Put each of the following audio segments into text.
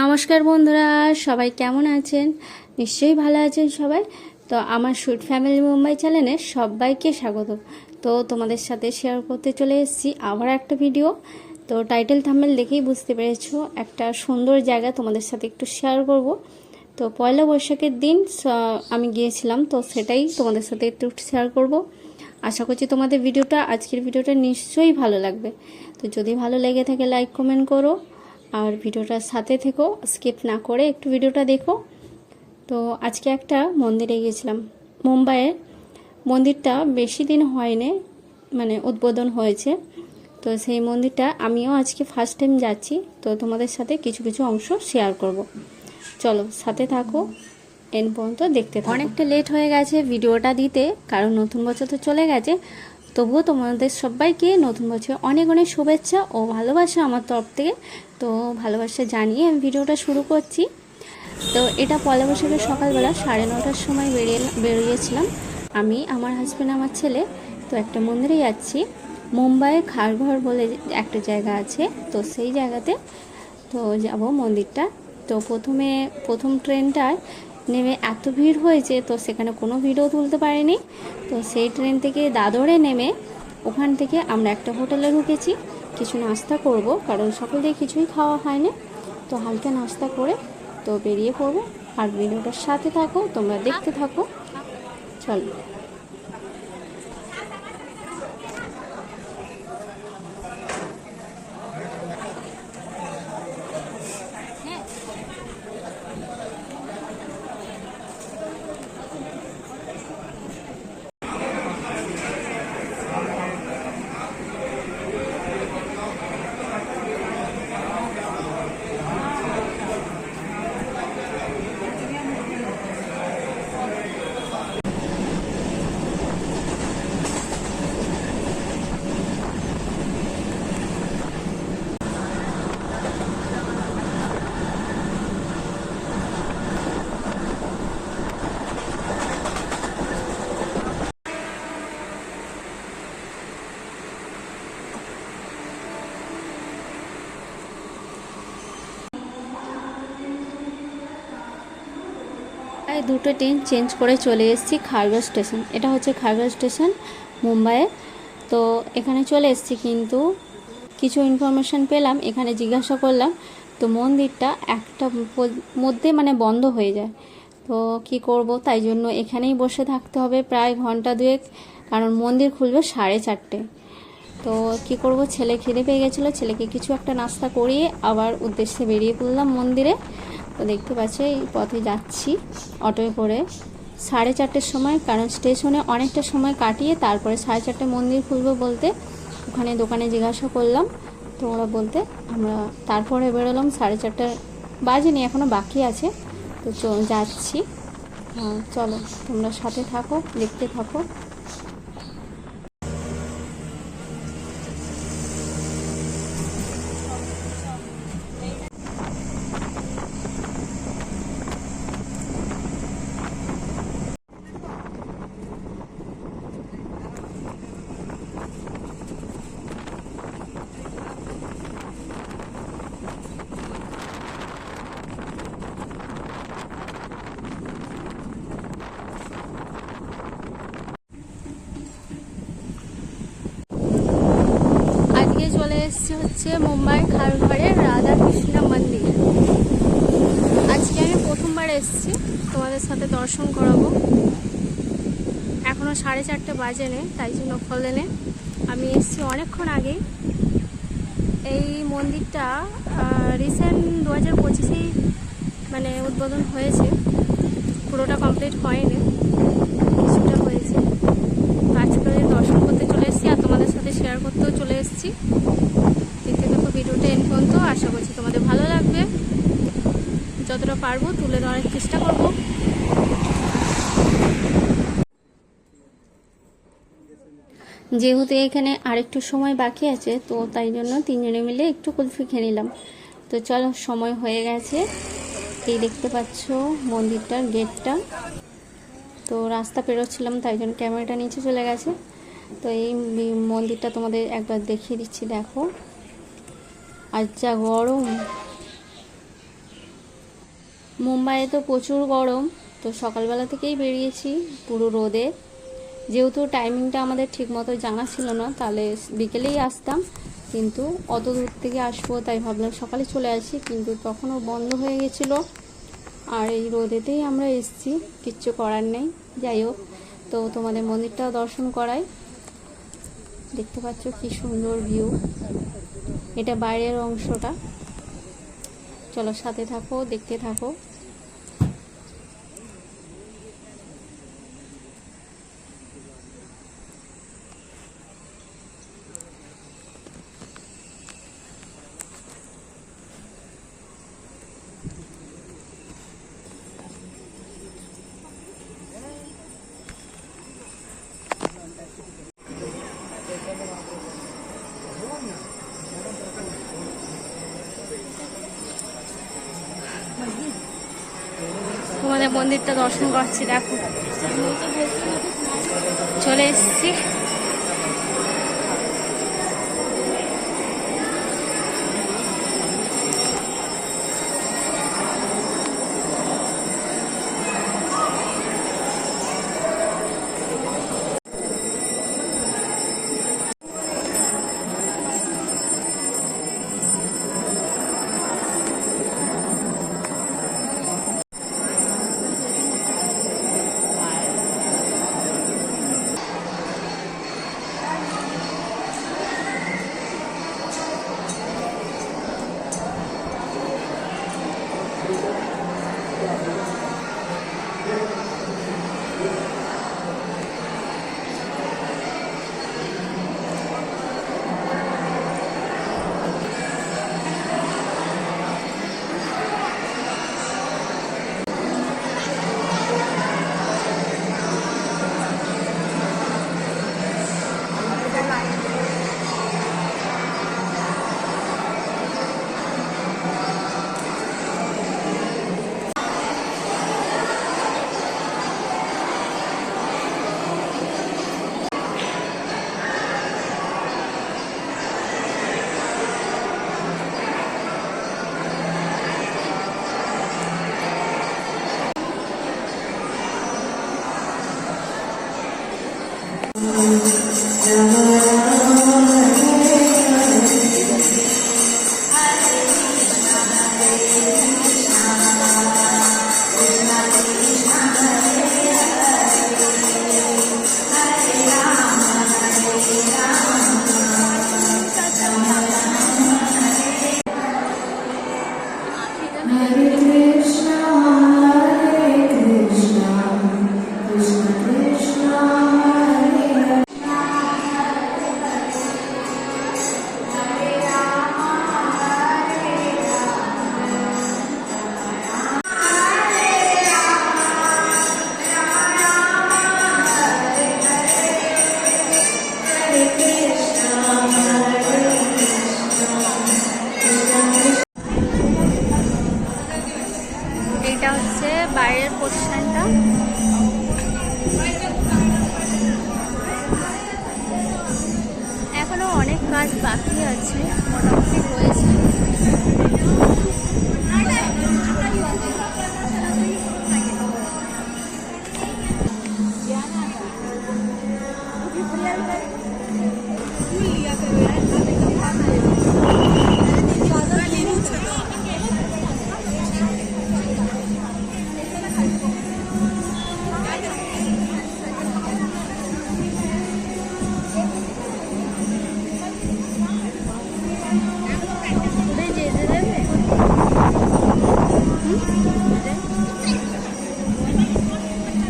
নমস্কার বন্ধুরা, সবাই কেমন আছেন? নিশ্চয়ই ভালো আছেন সবাই। তো আমার সুইট ফ্যামিলি মুম্বাই চ্যানেলে সবাইকে স্বাগত। তো তোমাদের সাথে শেয়ার করতে চলে এসেছি আবার একটা ভিডিও। তো টাইটেল থাম্বনেল দেখেই বুঝতে পেরেছো, একটা সুন্দর জায়গা তোমাদের সাথে একটু শেয়ার করব। তো পয়লা বৈশাখের দিন আমি গিয়েছিলাম, তো সেটাই তোমাদের সাথে একটু শেয়ার করব। আশা করছি তোমাদের আজকের ভিডিওটা নিশ্চয়ই ভালো লাগবে। তো যদি ভালো লেগে থাকে লাইক কমেন্ট করো, আর ভিডিওটার সাথে থেকো, স্কিপ না করে একটু ভিডিওটা দেখো। তো আজকে একটা মন্দিরে গিয়েছিলাম মুম্বাইয়ের। মন্দিরটা বেশি দিন হয়নি, মানে উদ্বোধন হয়েছে। তো সেই মন্দিরটা আমিও আজকে ফার্স্ট টাইম যাচ্ছি। তো তোমাদের সাথে কিছু কিছু অংশ শেয়ার করব। চলো সাথে থাকো, এন পর্যন্ত দেখতে থাকো। অনেকটা লেট হয়ে গেছে ভিডিওটা দিতে, কারণ নতুন বছর তো চলে গেছে। তবুও তোমাদের সবাইকে নতুন বছর অনেক অনেক শুভেচ্ছা ও ভালোবাসা আমার তরফ থেকে। তো ভালোবাসা জানিয়ে আমি ভিডিওটা শুরু করছি। তো এটা পয়লা বৈশাখের সকালবেলা 9:30টার সময় বেরিয়েছিলাম আমি, আমার হাজব্যান্ড, আমার ছেলে। তো একটা মন্দিরে যাচ্ছি, মুম্বাইয়ে খারঘর বলে একটা জায়গা আছে। তো সেই জায়গাতে তো যাব মন্দিরটা। তো প্রথম ট্রেনটায় নেমে এত ভিড় হয়েছে, তো সেখানে কোনো ভিডিও তুলতে পারিনি। তো সেই ট্রেন থেকে দাদরে নেমে ওখান থেকে আমরা একটা হোটেলে ঢুকেছি কিছু নাস্তা করব, কারণ সকাল দিয়ে কিছুই খাওয়া হয়নি। তো হালকা নাস্তা করে তো বেরিয়ে পড়বো। আর ভিডিওটার সাথে থাকো, তোমরা দেখতে থাকো। চলো। দুটো ট্রেন চেঞ্জ করে চলে এসেছি খারঘর স্টেশন। এটা হচ্ছে খারঘর স্টেশন মুম্বাইয়ে। তো এখানে চলে এসেছি, কিন্তু কিছু ইনফরমেশান পেলাম, এখানে জিজ্ঞাসা করলাম। তো মন্দিরটা একটা মধ্যে মানে বন্ধ হয়ে যায়। তো কি করব, তাই জন্য এখানেই বসে থাকতে হবে প্রায় ঘন্টা দুয়েক, কারণ মন্দির খুলবে 4:30। তো কি করব, ছেলে খিদে পেয়ে গেছিলো, ছেলেকে কিছু একটা নাস্তা করিয়ে আবার উদ্দেশ্যে বেরিয়ে পড়লাম মন্দিরে। তো দেখতে পাচ্ছি এই পথে যাচ্ছি অটোয় করে 4:30-র সময়, কারণ স্টেশনে অনেকটা সময় কাটিয়ে তারপরে 4:30 মন্দির খুলবো বলতে ওখানে দোকানে জিজ্ঞাসা করলাম। তো ওরা বলতে আমরা তারপরে বেরোলাম। 4:30 বাজেনি, এখনও বাকি আছে। তো যাচ্ছি। চলো তোমরা সাথে থাকো, দেখতে থাকো। আজকে চলে এসেছি হচ্ছে মুম্বাই খারঘরের রাধাকৃষ্ণ মন্দির। আজকে আমি প্রথমবার এসেছি, তোমাদের সাথে দর্শন করাবো। এখনও 4:30 বাজেনি, তাই জন্য খোলেনি। আমি এসেছি অনেকক্ষণ আগেই। এই মন্দিরটা রিসেন্ট 2025-এই মানে উদ্বোধন হয়েছে, পুরোটা কমপ্লিট হয়নি, কিছুটা হয়েছে। আজকে দর্শন করতে চলে এসেছি আর তোমাদের সাথে শেয়ার করতেও চলে এসেছি। দেখতে দেখো ভিডিওটা এন পর্যন্ত, আশা করছি তোমাদের ভালো লাগবে। যতটা পারবো তুলে ধরার চেষ্টা করব। যেহেতু এখানে আরেকটু সময় বাকি আছে, তো তাই জন্য তিনজনে মিলে একটু কুলফি খেয়ে নিলাম। তো চলো, সময় হয়ে গেছে। এই দেখতে পাচ্ছ মন্দিরটার গেটটা। তো রাস্তা পেরোচ্ছিলাম, তাই জন্য ক্যামেরাটা নিচে চলে গেছে। তো এই মন্দিরটা তোমাদের একবার দেখিয়ে দিচ্ছি, দেখো। আর যা গরম, মুম্বাইয়ে তো প্রচুর গরম, তো সকালবেলা থেকেই বেরিয়েছি পুরো রোদে। যেহেতু টাইমিংটা আমাদের ঠিকমতো জানা ছিল না, তাহলে বিকেলেই আসতাম, কিন্তু অত দূর থেকে আসবো তাই ভাবলাম সকালে চলে আসি, কিন্তু তখনও বন্ধ হয়ে গেছিলো। আর এই রোদেতেই আমরা এসেছি, কিচ্ছু করার নেই। যাই হোক, তো তোমাদের মন্দিরটাও দর্শন করাই। দেখতে পাচ্ছ কি সুন্দর ভিউ, এটা বাইরের অংশটা। চলো সাথে থাকো, দেখতে থাকো। তোমাদের মন্দিরটা দর্শন করছি, দেখো চলে এসেছি। এটা হচ্ছে বাইরের পোর্শনটা। এখনো অনেক কাজ বাকি আছে, মোটামুটি হয়েছে।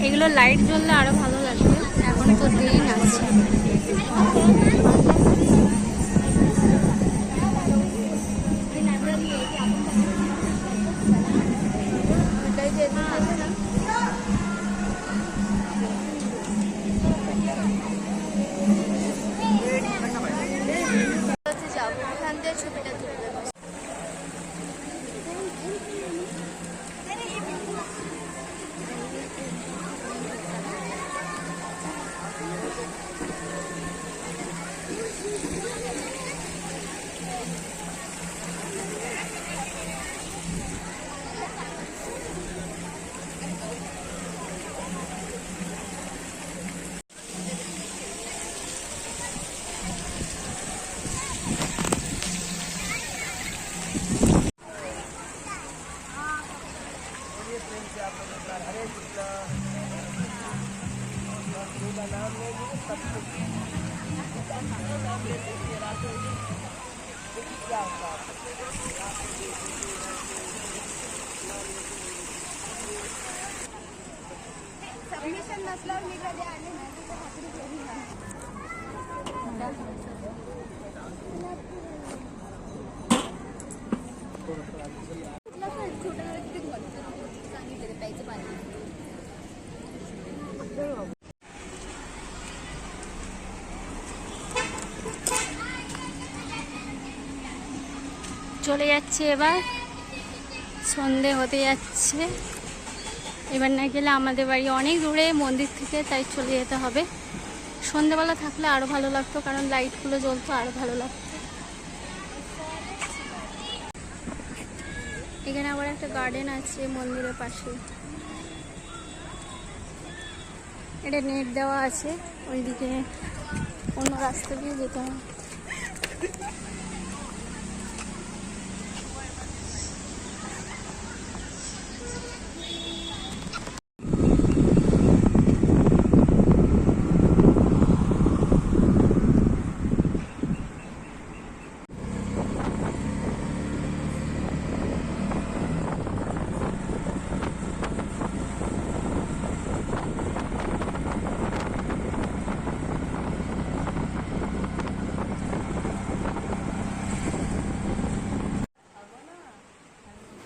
এগুলো লাইট জ্বললে আরো ভালো লাগবে, এখন তো দিন আছে। ছবিটা তুলবে। सबमिशन नसल्यावर मी कधी आले नाही तर खात्री केली नाही. सांगितलं प्यायचं पाणी. চলে যাচ্ছে এবার, সন্ধে হতে যাচ্ছে। এবার না গেলে আমাদের বাড়ি অনেক দূরে মন্দির থেকে, তাই চলে যেতে হবে। সন্ধেবেলা থাকলে আরও ভালো লাগতো, কারণ লাইটগুলো জ্বলতো, আরও ভালো লাগতো। এখানে আবার একটা গার্ডেন আছে মন্দিরের পাশে, এটা নেট দেওয়া আছে, ওইদিকে অন্য রাস্তা দিয়ে যেতে হবে।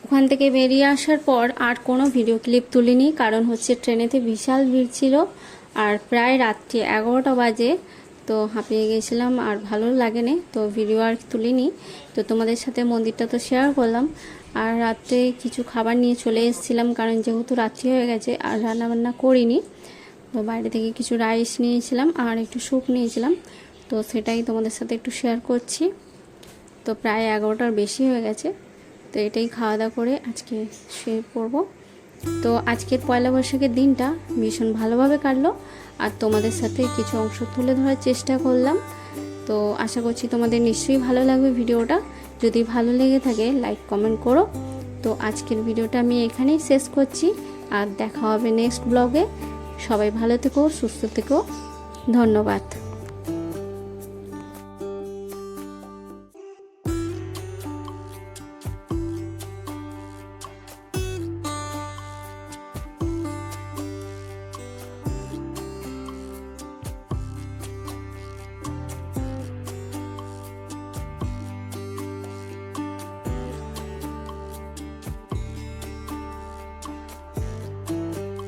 ওখান থেকে বেরিয়ে আসার পর আর কোনো ভিডিও ক্লিপ তুলিনি, কারণ হচ্ছে ট্রেনেতে বিশাল ভিড় ছিল আর প্রায় রাত্রি 11টা বাজে। তো হাঁপিয়ে গেছিলাম আর ভালো লাগেনি, তো ভিডিও আর তুলিনি। তো তোমাদের সাথে মন্দিরটা তো শেয়ার করলাম। আর রাত্রে কিছু খাবার নিয়ে চলে এসেছিলাম, কারণ যেহেতু রাত্রি হয়ে গেছে আর রান্নাবান্না করিনি। তো বাইরে থেকে কিছু রাইস নিয়েছিলাম আর একটু স্যুপ নিয়েছিলাম, তো সেটাই তোমাদের সাথে একটু শেয়ার করছি। তো প্রায় 11টার বেশি হয়ে গেছে, তো এটাই খাওয়া দাওয়া করে আজকে শুয়ে পড়বো। তো আজকের পয়লা বৈশাখের দিনটা ভীষণ ভালোভাবে কাটলো আর তোমাদের সাথে কিছু অংশ তুলে ধরার চেষ্টা করলাম। তো আশা করছি তোমাদের নিশ্চয়ই ভালো লাগবে ভিডিওটা। যদি ভালো লেগে থাকে লাইক কমেন্ট করো। তো আজকের ভিডিওটা আমি এখানেই শেষ করছি, আর দেখা হবে নেক্সট ব্লগে। সবাই ভালো থেকো, সুস্থ থেকো, ধন্যবাদ।